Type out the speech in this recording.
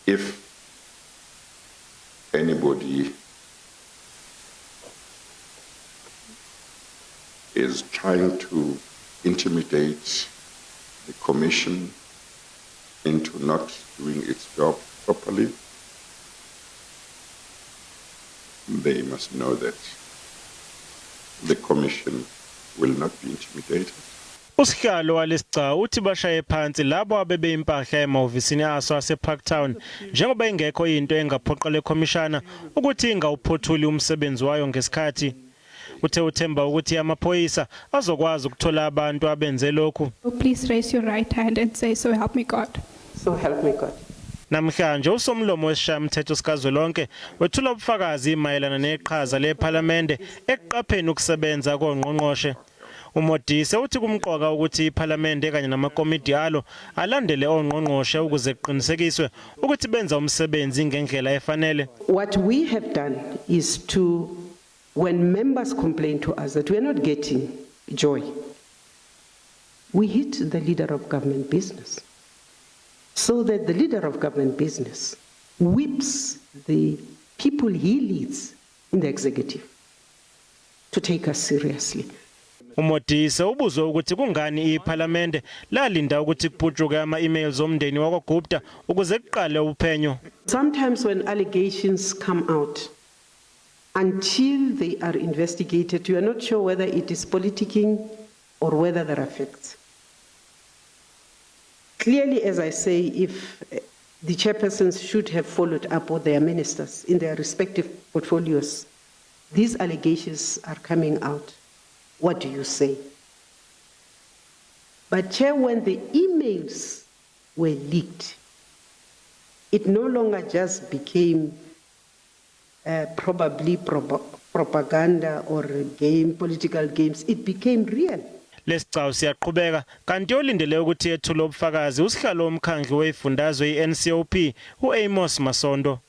if anybody is trying to intimidate the commission into not doing its job properly, they must know that the commission will not be intimidated. Usihlalo alesigcawu uthi bashaye phansi labo abebe impahla emahhovisini aso aseParktown njengoba ingekho into engaphoqela ekhomishana ukuthi ingawuphothuli umsebenzi wayo ngesikhathi. Uthe uthemba ukuthi amaphoyisa azokwazi ukuthola abantu abenze lokhu. Please raise your right hand and say, so help me God. So help me God. Namhlanje usomlomo wesishayamthetho sikazwelonke wethula ubufakazi mayelana neqhaza lePhalamende ekuqapheni ukusebenza kongqongqoshe. Modise uthi kumqoka ukuthi iPhalamende kanye namakomiti alo alandele ongqongqoshe ukuze kuqinisekiswe ukuthi benza umsebenzi ngendlela efanele. What we have done is to, when members complain to us that we are not getting joy, we hit the leader of government business, so that the leader of government business whips the people he leads in the executive to take us seriously. Modise ubuzwe ukuthi kungani iPhalamende lalinda ukuthi kuphutshuke ama-emails omndeni wakwaGupta ukuze kuqale uphenyo. Sometimes when allegations come out, until they are investigated, you are not sure whether it is politicking or whether there are facts. Clearly, as I say, if the chairpersons should have followed up with their ministers in their respective portfolios, these allegations are coming out. What do you say? But Chair, when the emails were leaked, it no longer just became probably propaganda or political games. It became real. Lesigcawu siyaqhubeka kanti olindele ukuthi ethule ubufakazi usihlalo omkhandlu wezifundazwe iNCOP uAmos Masondo.